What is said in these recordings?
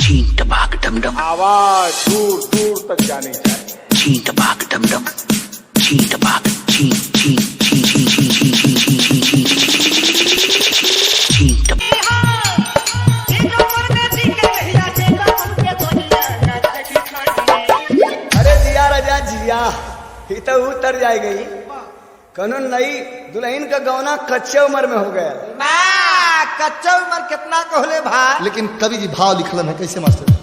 छीन टबाक डम डम, आवाज दूर दूर तक जानी चाहिए। छीन टबाक डम डम, छीन टबाक छीन छीन छीन छीन छीन छीन छीन छीन छीन छीन छीन टबाक। अरे जिया राजा जिया, ही तो उतर जाए गई। कानून नई दुल्हन का गौना कच्चे उम्र में हो गया। कच्चा उम्र कितना कहले भाई। लेकिन कवि जी भाव लिखलन है कैसे मास्टर?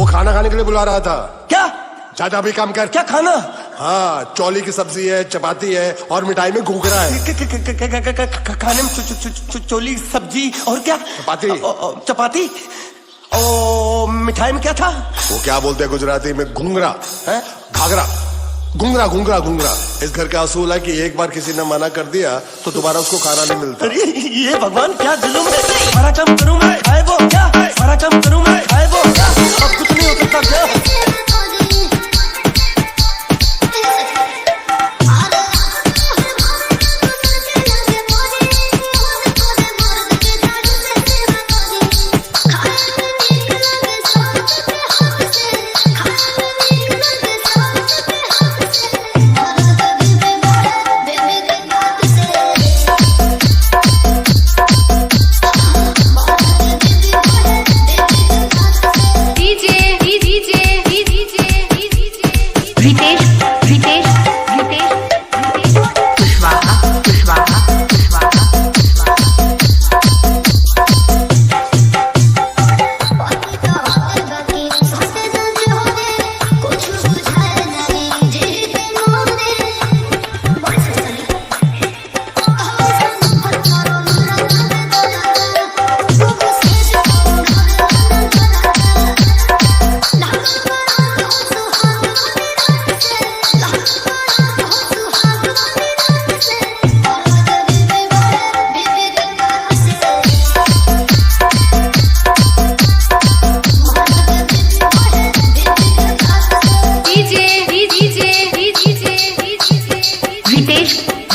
खाना खाने के लिए बुला रहा था। क्या? ज्यादा भी काम कर। क्या खाना? हाँ, चौली की सब्जी है, चपाती है और मिठाई में घूघरा है। खाने में चोली सब्जी और क्या? चपाती। चपाती और मिठाई में क्या था? वो क्या बोलते हैं गुजराती में? घूंघरा है, घाघरा। घूंघरा घूंघरा घूंघरा। इस घर का असूल है कि एक बार किसी ने मना कर दिया तो दोबारा उसको खाना नहीं मिलता। अरे ये भगवान क्या जुल्म है। सारा काम करूं मैं, आए वो क्या? सारा काम करूं मैं, आए वो क्या? अब कुछ नहीं हो सकता क्या? DJ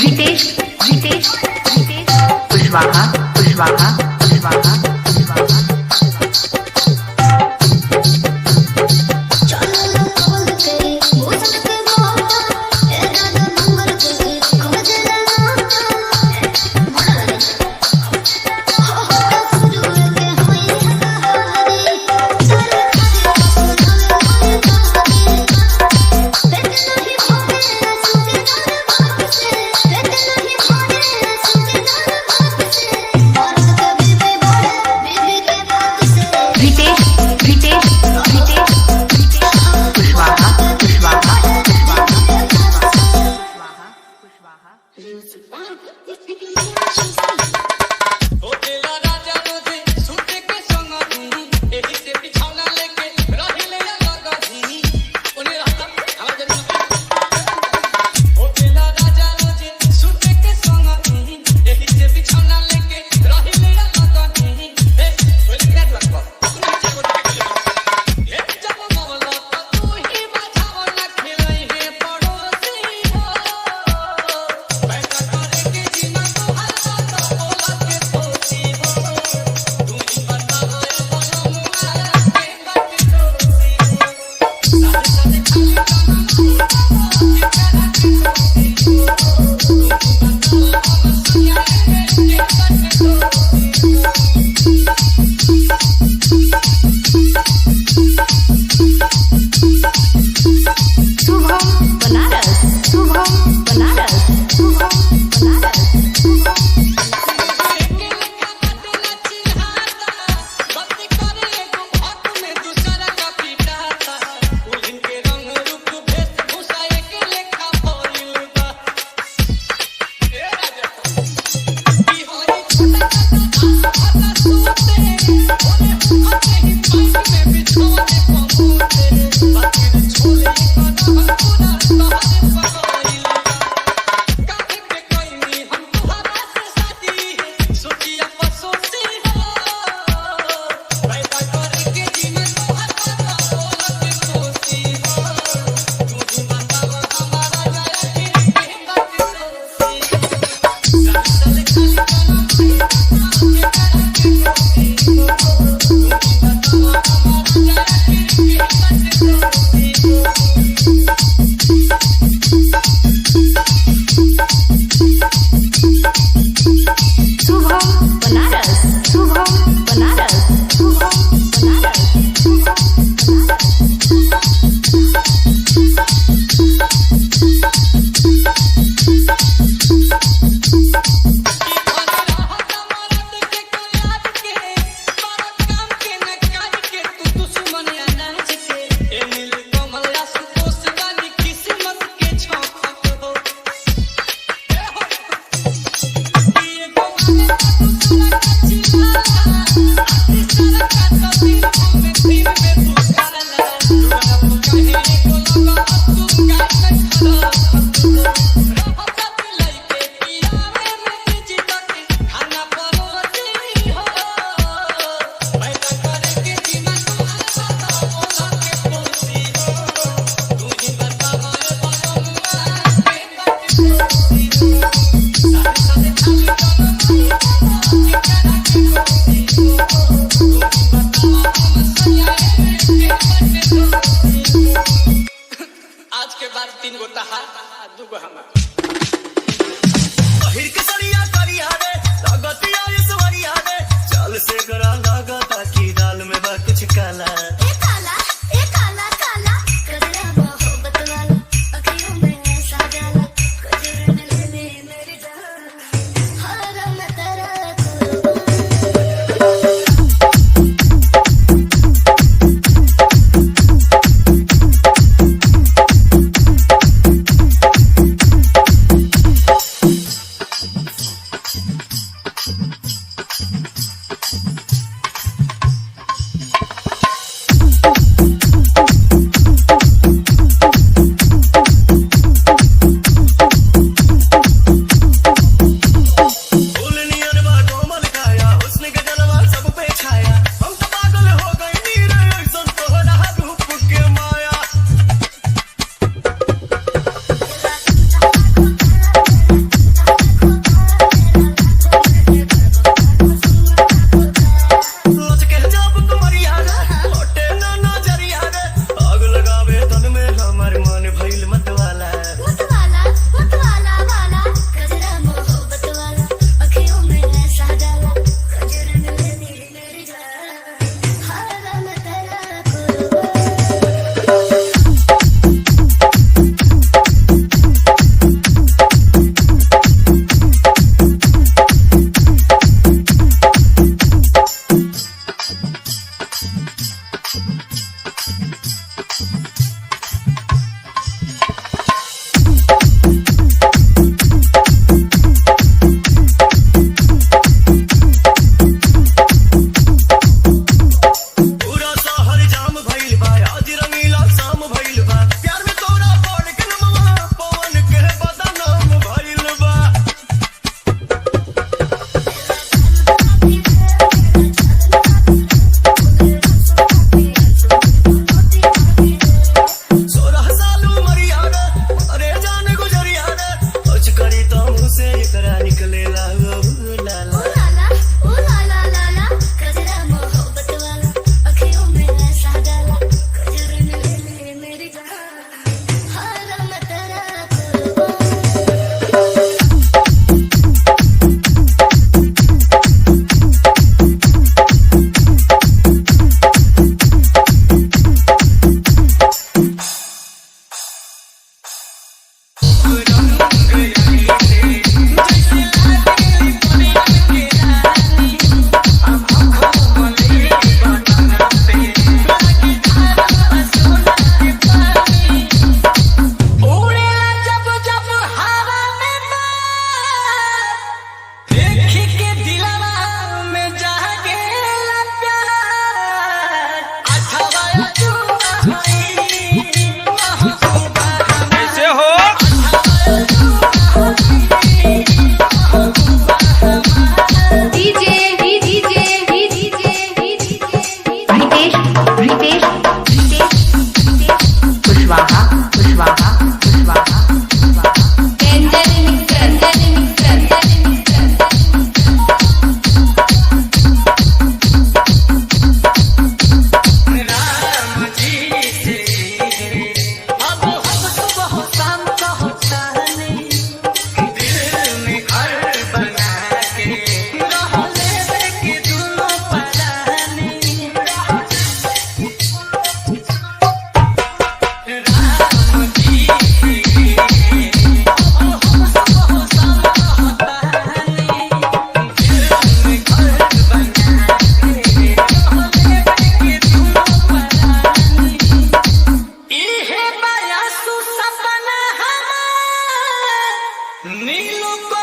रितेश रितेश रितेश कुशवाहा कुशवाहा कुशवाहा कुशवाहा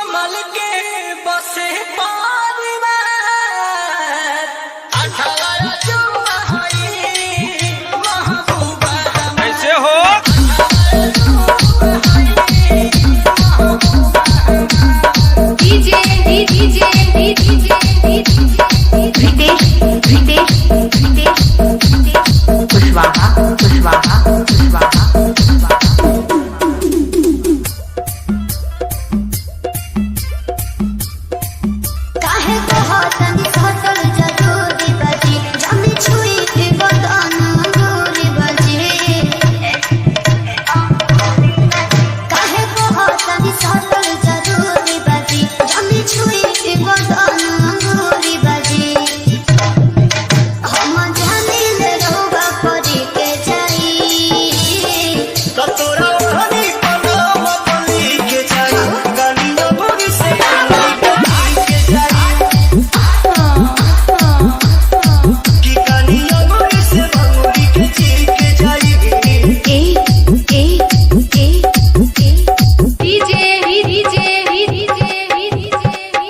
कमल के बसे परिवार अठाया जुआ हई महबूबा कैसे हो DJ DJ DJ Ritesh Ritesh Ritesh Kushwaha Kushwaha Kushwaha काहे को होतन सतल जरूरी बजी जमी छुई के बदन दूरी बजी काहे को होतन सतल जरूरी बजी जमी छुई के बदन दूरी बजी हम जानी ले रोबा परी के जाई तोरा धनी पनाम पली के जाई गलियों भोगी से के जाई कि गलियों भोगी से भंगुरी के जी के जाई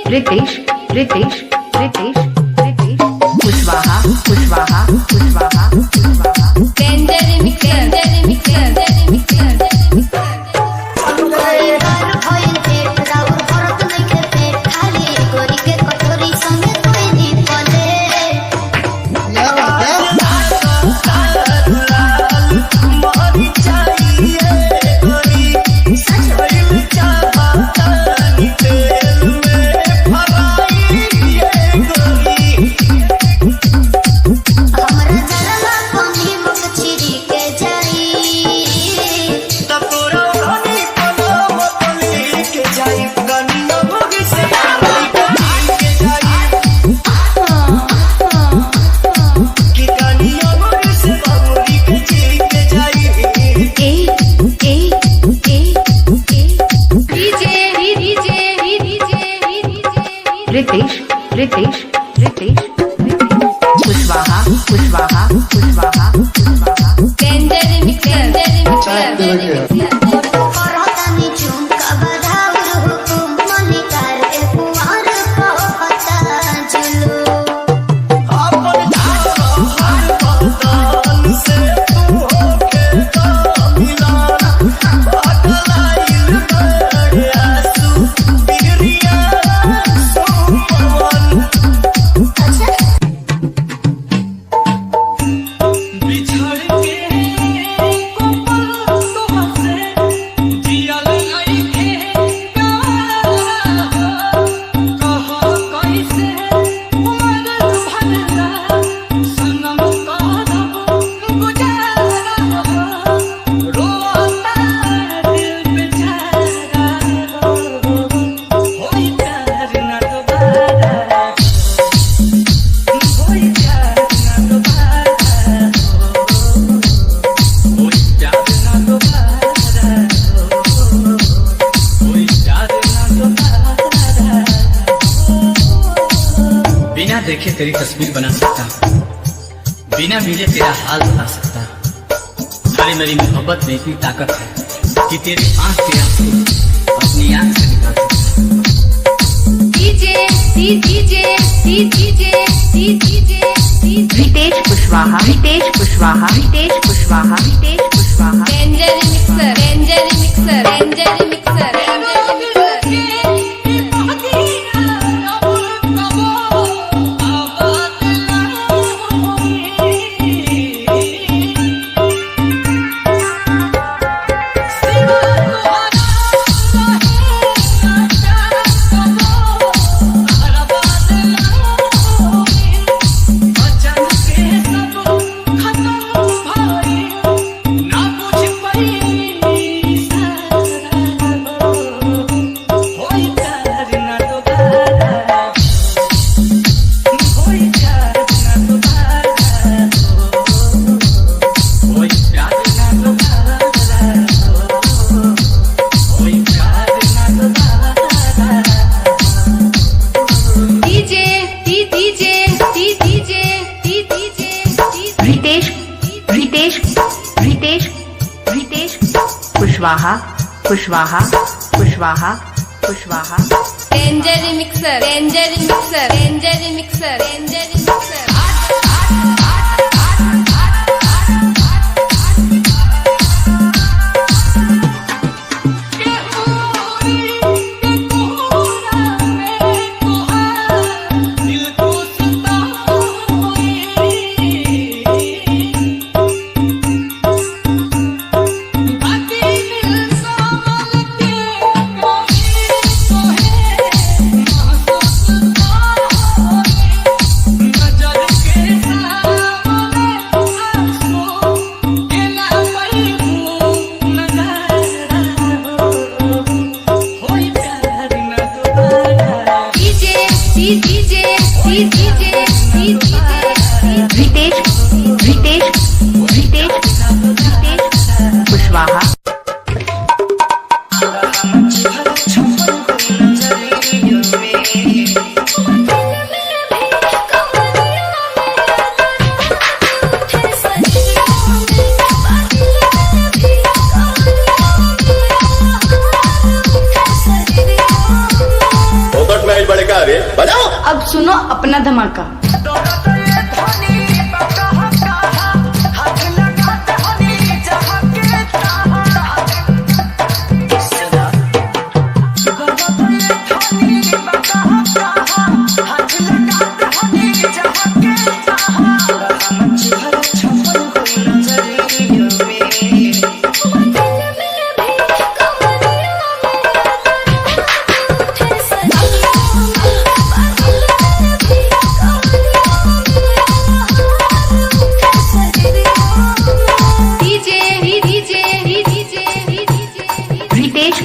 Ritesh Ritesh Ritesh Ritesh Kushwaha Kushwaha Kushwaha Kushwaha tender mixer mixer mixer कोई बार होइल पेट राउर भरत नहीं के पेट खाली गोरी के कटोरी संगे कोई दी पले मोरी चाहिए गोरी सजल चाहतानी तेल में भराई ये गोरी हमरा जरा पानी मुख छिरी के जाई तोरा धनी पनाम पली के जाई गलियों भोगी से के जाई कि गलियों भोगी से भंगुरी के जी के जाई रितेश रितेश रितेश कुशवाहा कुशवाहा कुशवाहा कुशवाहा टेंडर मिक्सर परहतानी झुमका बधाऊ हुकुम मलिकार ए कुंवर को पता चलो अपन हर बदन से तू होके मिलान अटलाइल बड़े आंसू बिरिया सुपवन बिछड़ के कोपल तुमसे जियल नहीं थे कहा कैसे उम्र भरला सनम कदम गुजारा रोता दिल बेचारा होई प्यार ना दोबारा होई प्यार ना दोबारा होई प्यार ना दोबारा होई प्यार ना दोबारा बिना देखे तेरी तस्वीर बना सकता हूँ, बिना मिले तेरा हाल बता सकता हूँ। सारी मेरी मोहब्बत में इतनी ताकत है कि तेरी आंख के आंसू अपनी आंख से निकाल सकता हूँ। Ritesh Kushwaha Ritesh Kushwaha Ritesh Kushwaha Ritesh Kushwaha tender mixer Kushwaha Kushwaha Kushwaha Kushwaha danger mixer danger mixer danger mixer danger mixer Kushwaha अब सुनो अपना धमाका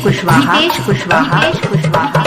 कुशवाहा कुशवाहा कुशवाहा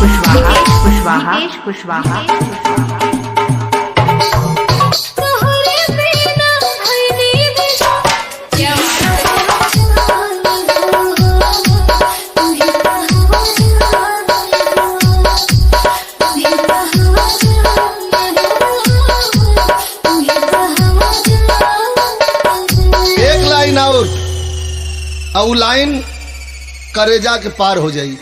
कुशवाहा कुशवाहा कुशवाहा एक लाइन और लाइन करेजा के पार हो जाई।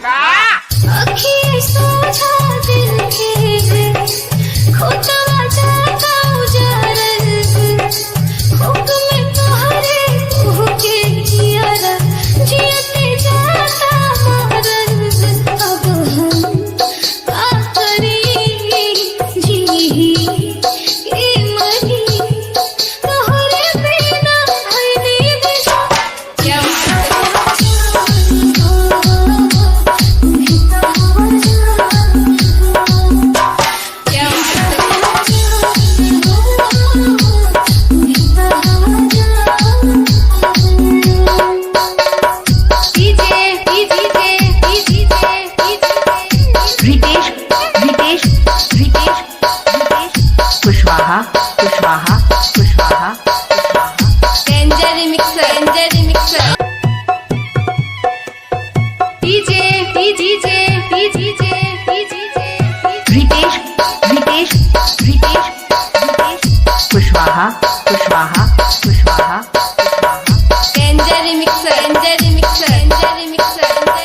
Kushwaha Kushwaha danger mixer danger mixer danger mixer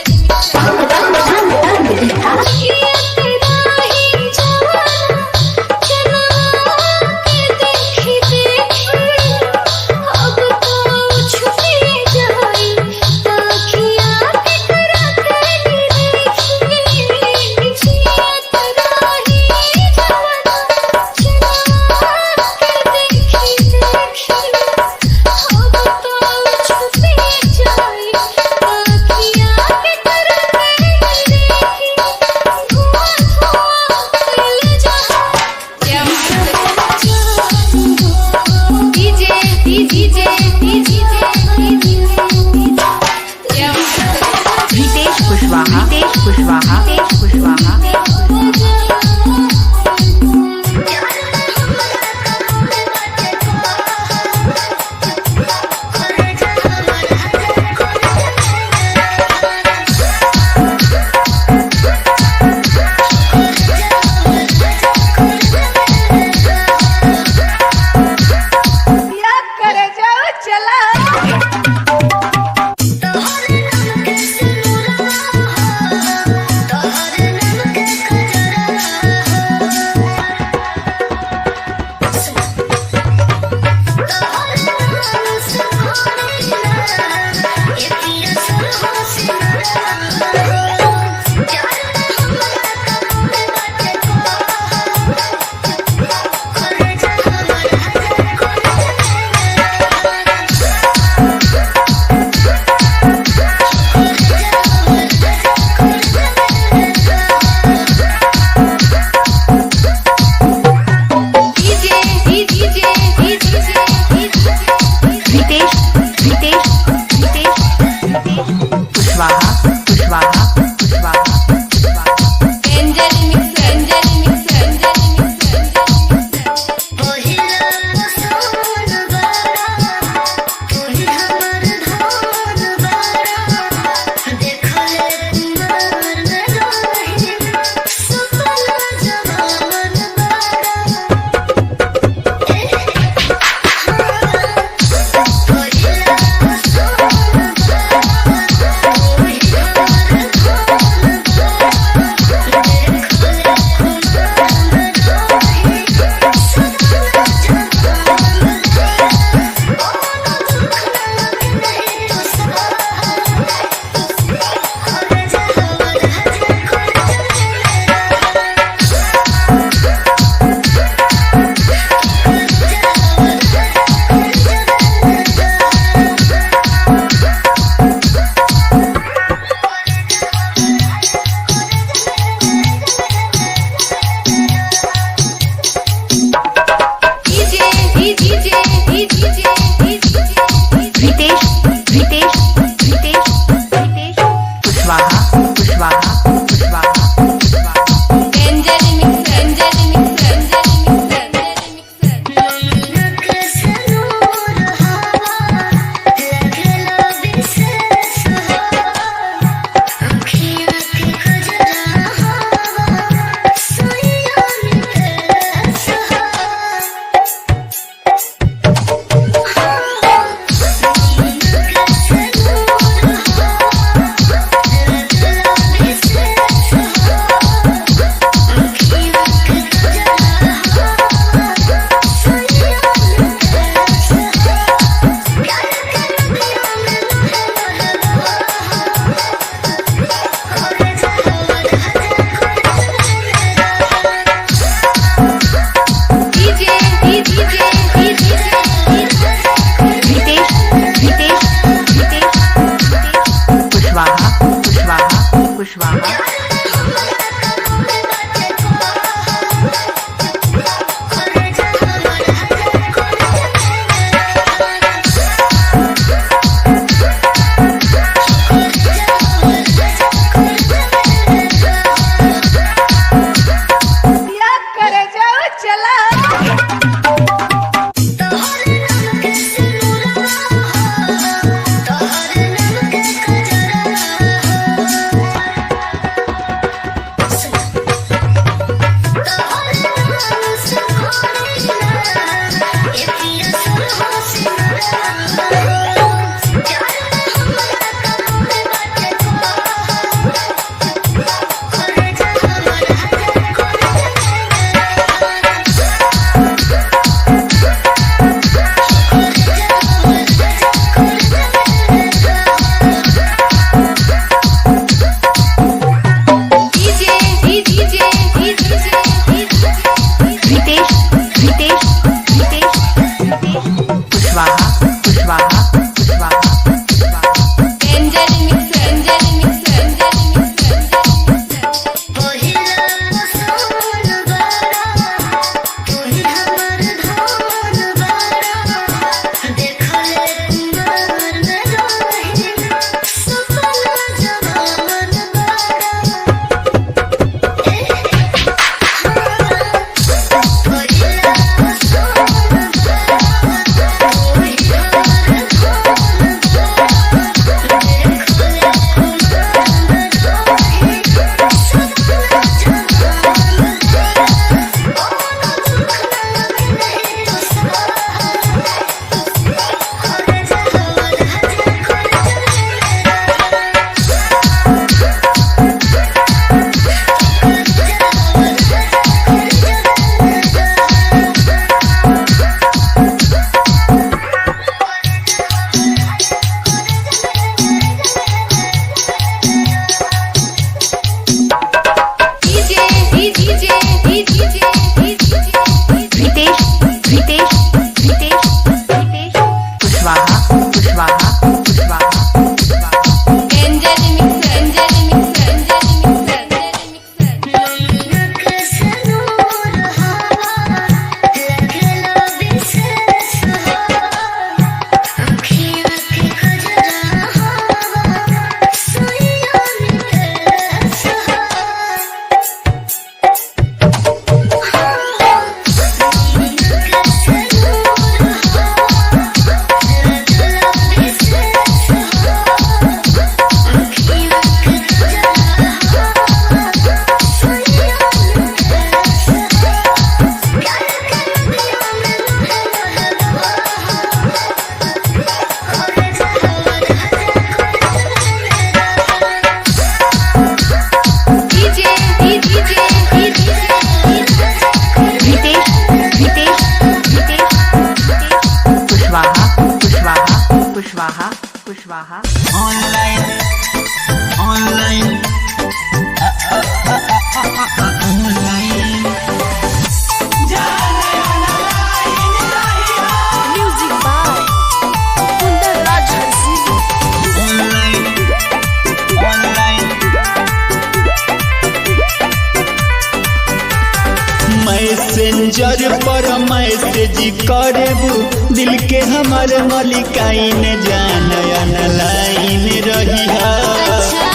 messenger पर मैसेज करेबू दिल के हमारे मलिकाइन जान ऑनलाइन रही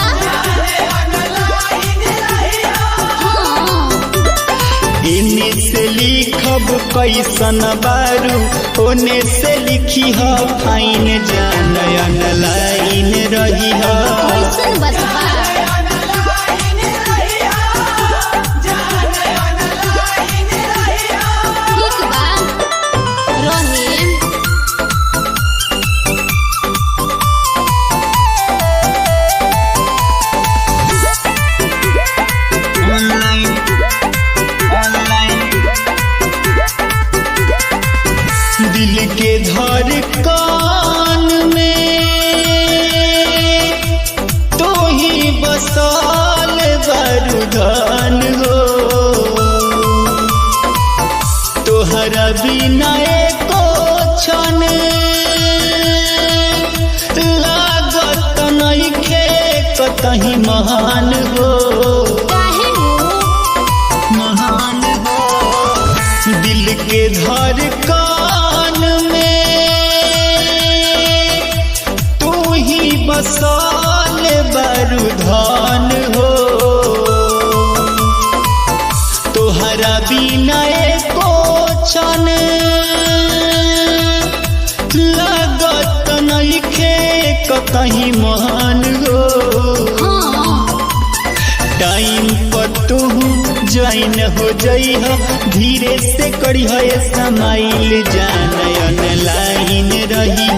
इन्हीं से लिखब कैसन बारू ओने से लिखी ह फाइन जान ऑनलाइन रही दिल के धड़कन में तो ही बसल बारूदान हो तोहरा बिना एको क्षण लागत नइखे कतही महान हो महान हो दिल के धड़कन बसल बारूदान हो तोहरा बिना एको क्षण लागत नइखे कतही महान हो टाइम पर तू ज्वाइन हो जइह धीरे से करिह समाइल जान ऑनलाइन रही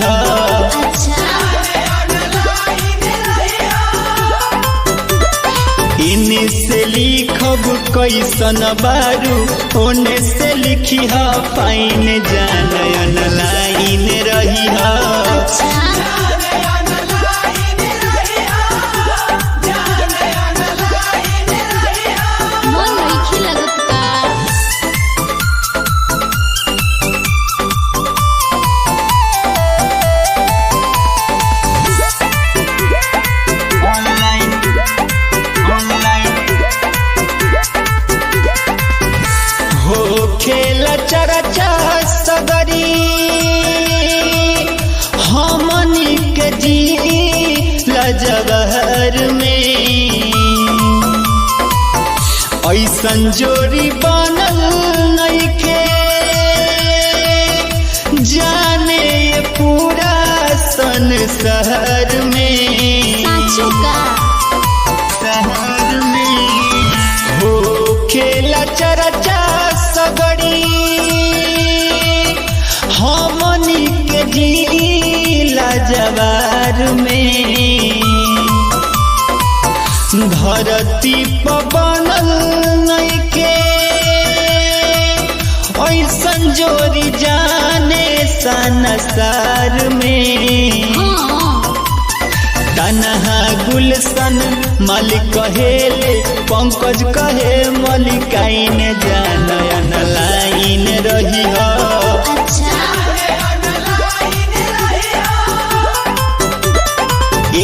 इन्हीं से लिखब कैसन बारू ओने से लिखी फाइन जान ऑनलाइन रही खेला चरचा सगरी हमनी के जी लजबहर में ऐसन जोड़ी बनल नइखे जाने पूरा संसार में शहर में हो खेला चरचा सगड़ी हमनी के जिला जवार में धरती पर बनल नइखे ऐसन जोड़ी जाने संसार में तनहा गुलशन मालिक कहेले पंकज कहे मलिकाइन जान ऑनलाइन रही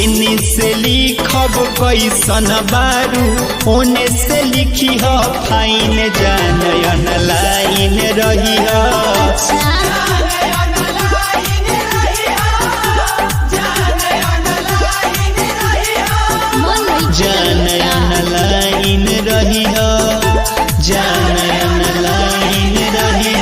इन्हीं से लिखब कैसन बारू ओने से लिखी फाइन जान ऑनलाइन रही जान ऑनलाइन रही जान ऑनलाइन रही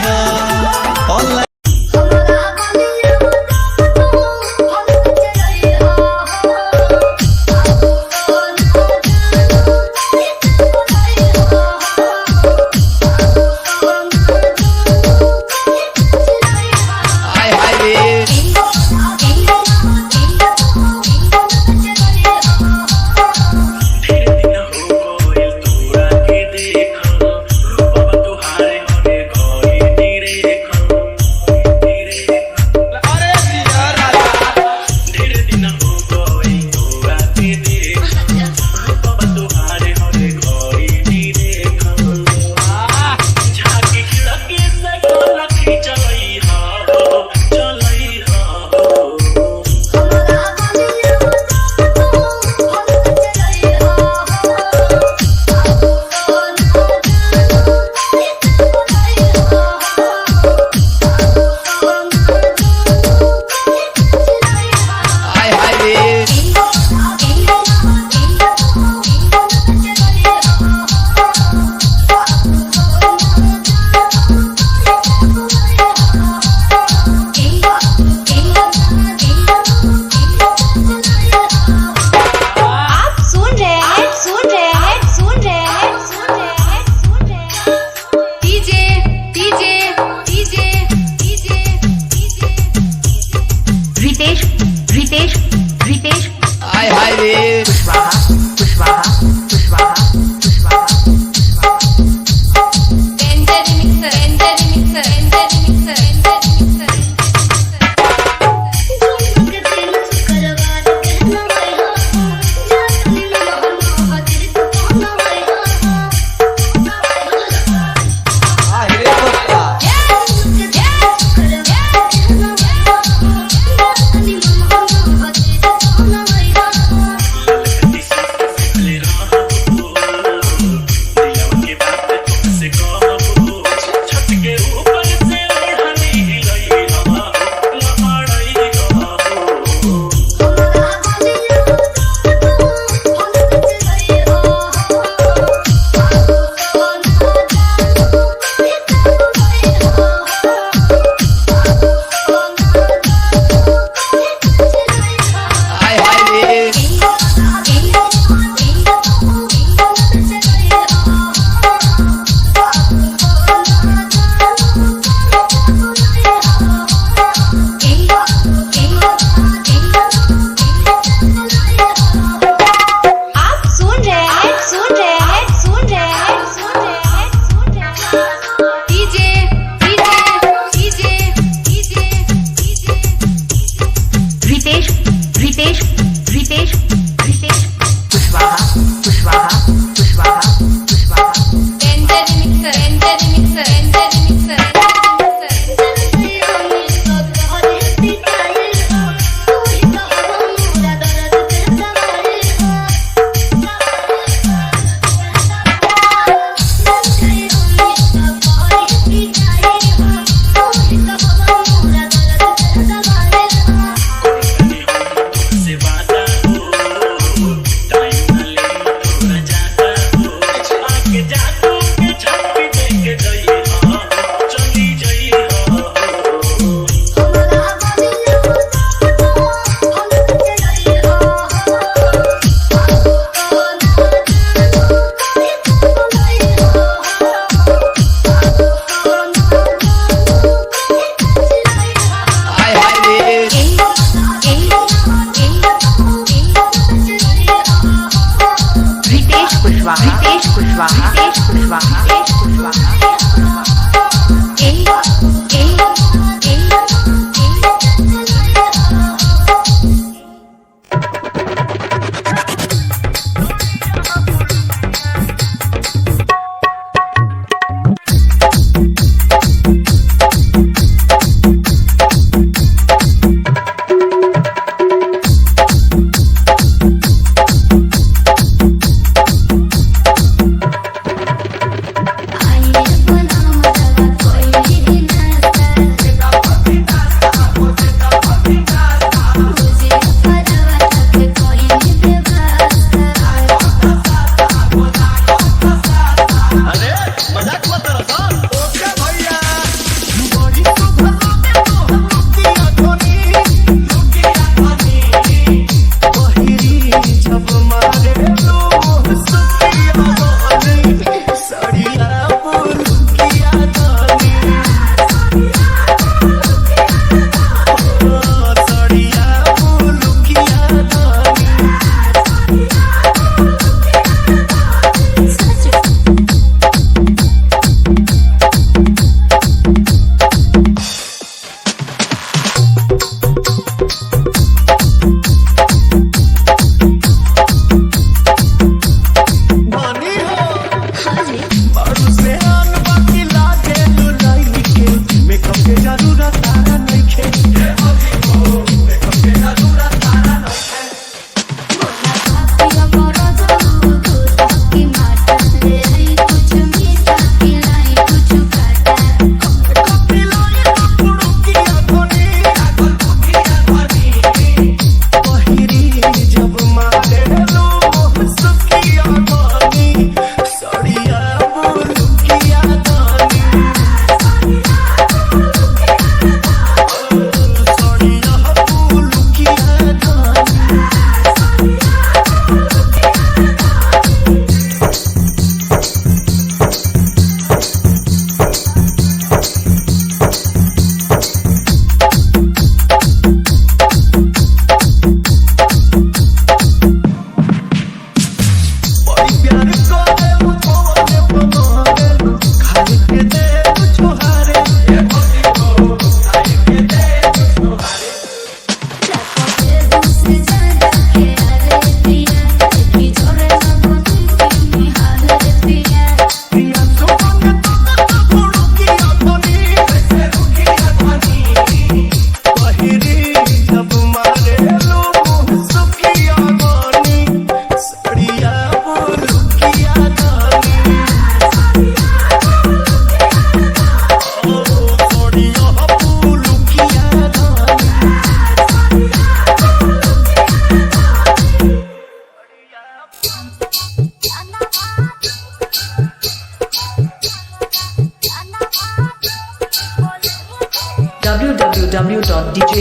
रितेश कुशवाहा रितेश कुशवाहा रितेश कुशवाहा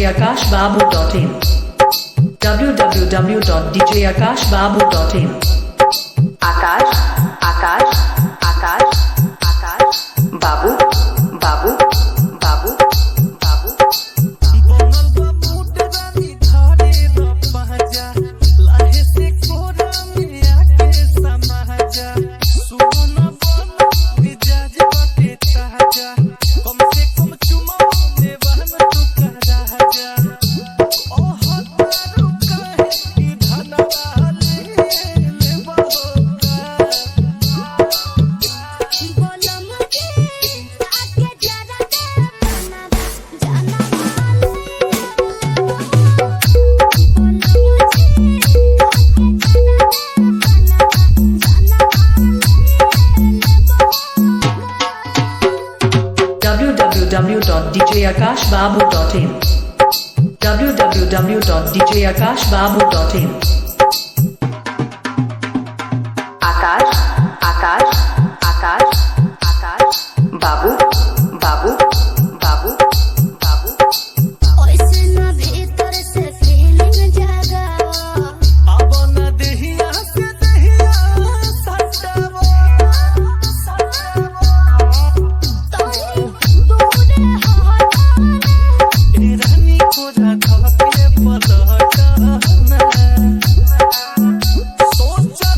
www.djakashbabu.in www.djakashbabu.in आकाश आकाश आकाश आकाश बाबू बाबू बाबू बाबू www.djakashbabu.in www.djakashbabu.in आकाश आकाश आकाश आकाश बाबू बाबू बाबू बाबू सोचा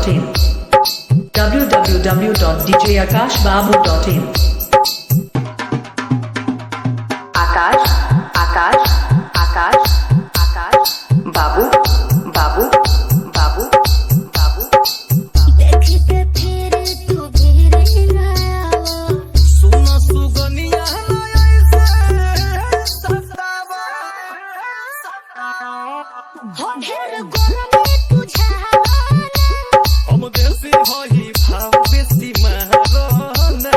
www.djakashbabu.in www.djakashbabu.in आकाश आकाश आकाश आकाश बाबू बाबू बाबू बाबू देख के फिर तू घेर लाया सुनो सुगनिया हो ढेर गरम बुझाना हम देसी होई भाव बेसी महाराना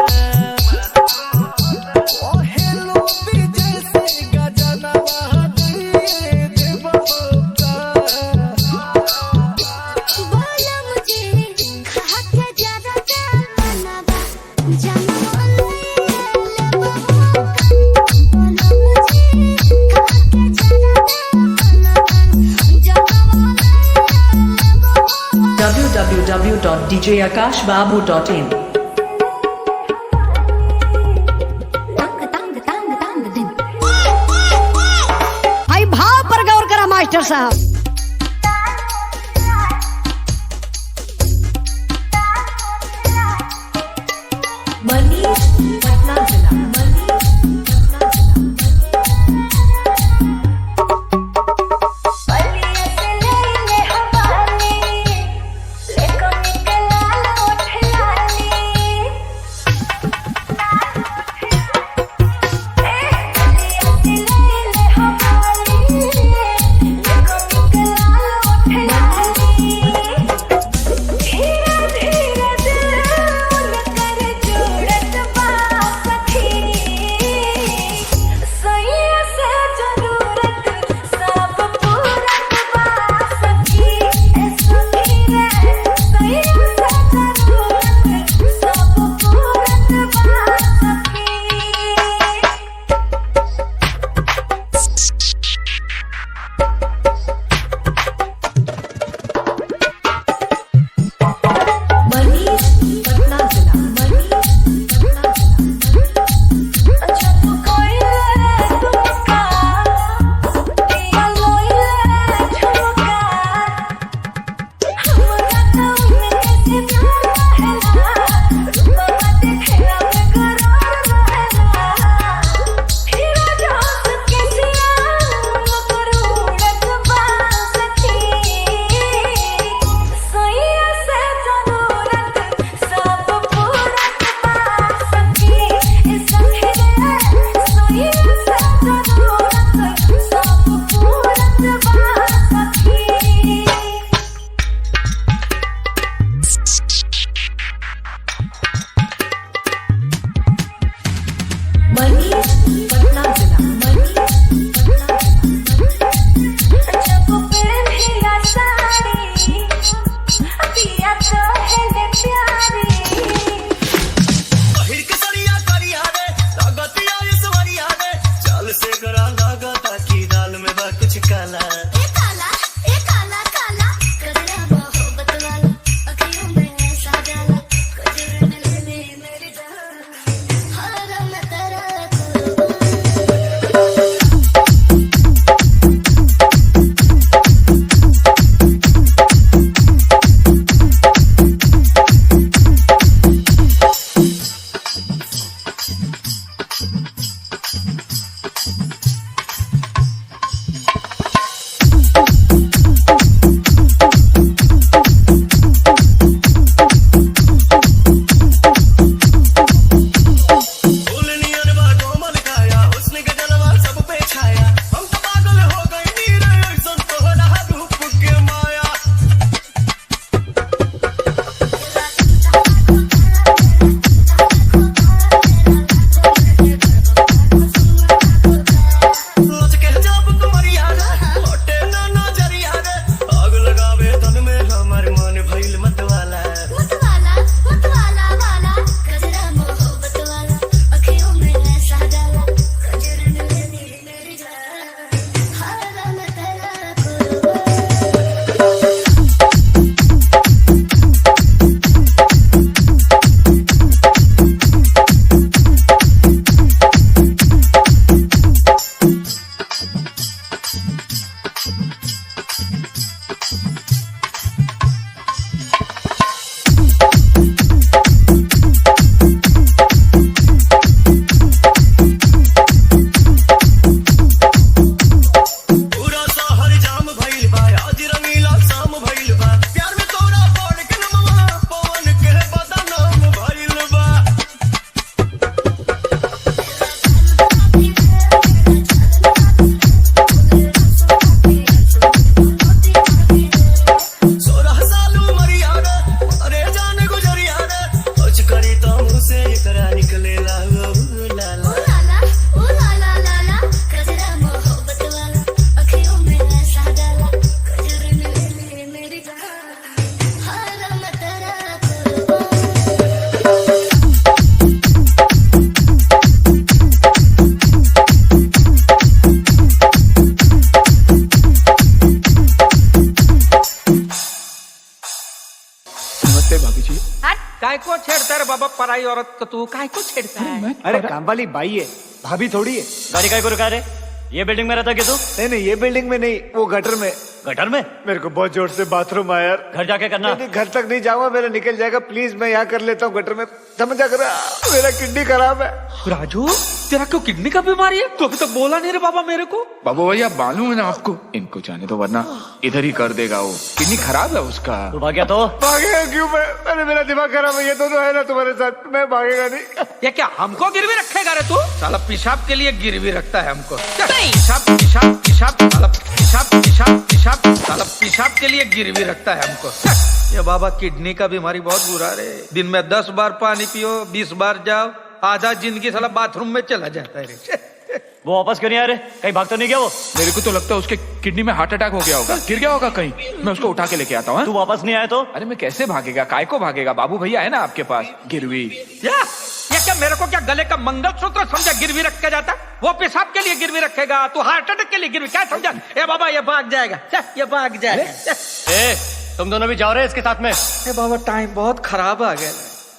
ओ हेलो विजय से गजना दिए देवता बोला मुझे खा के ज्यादा जाना बा जाना बोला मुझे खा के ज्यादा www.djakashbabu.in भाई भाव पर गौर करा मास्टर साहब। मनीष पटना जिला धीरे धीरे दिल उनकर जुड़त बा काय को छेड़ता रे बाबा पराई औरत को तू काय को छेड़ता है? अरे काम वाली बाई है, भाभी थोड़ी है। गाड़ी काय को रुका रे? ये बिल्डिंग में रहता क्या तू? नहीं ये बिल्डिंग में नहीं, वो गटर में। गटर में? मेरे को बहुत जोर से बाथरूम आया यार। घर जाके करना। नहीं, घर तक नहीं जाऊंगा, मेरा निकल जाएगा। प्लीज मैं यहाँ कर लेता हूँ गटर में। समझ आ रहा, मेरा किडनी खराब है। राजू तेरा क्यों किडनी का बीमारी है? तू अभी तक बोला नहीं रे बाबा मेरे को। बाबू भैया मालूम है ना आपको, इनको जाने दो वरना इधर ही कर देगा वो। किडनी खराब है उसका। तू भाग गया तो? भागेगा क्यों मैं? अरे मेरा दिमाग खराब है, ये दोनों है ना तुम्हारे साथ, मैं भागेगा नहीं। ये क्या हमको गिरवी रखेगा रे तू? साला पेशाब के लिए गिरवी रखता है हमको। पेशाब पेशाब पेशाब साला पेशाब पेशाब पेशाब साला पेशाब के लिए गिरवी रखता है हमको। ये बाबा किडनी का बीमारी बहुत बुरा रे। दिन में 10 बार पानी पियो, 20 बार जाओ, आधा जिंदगी साला बाथरूम में चला जाता है रे। वो वापस क्यों नहीं आ रहे? कहीं भाग तो नहीं गया वो? मेरे को तो लगता है उसके किडनी में हार्ट अटैक हो गया होगा, गिर गया होगा कहीं। मैं उसको उठा के लेके आता हूँ। तू वापस नहीं आया तो? अरे मैं कैसे भागेगा, काय को भागेगा? बाबू भैया है ना आपके पास, गिरवी। ये क्या मेरे को क्या गले का मंगलसूत्र समझा गिरवी रख के जाता? वो पेशाब के लिए गिरवी रखेगा, तू हार्ट अटैक के लिए गिरवी क्या समझा? ए बाबा ये भाग जाएगा, ये भाग जाएगा। तुम दोनों भी जाओ रहे इसके साथ में? ए बाबा टाइम बहुत खराब आ गया।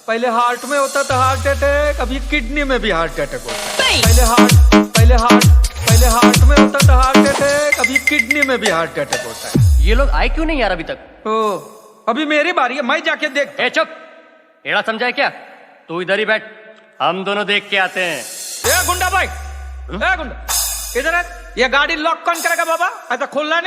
पहले हार्ट में होता था हार्ट अटैक, अभी किडनी में भी हार्ट अटैक होता है। पहले हार्ट में होता था हार्ट अटैक, अभी किडनी में भी हार्ट अटैक होता है। ये लोग आए क्यों नहीं यार अभी तक? ओ अभी मेरी बारी है, मैं जाके देख। ए चुप, एड़ा समझा क्या? तू इधर ही बैठ, हम दोनों देख के आते हैं। ए गुंडा भाई, ए गुंडा इधर है। ये गाड़ी लॉक कौन करेगा बाबा? ऐसा खोलना नहीं।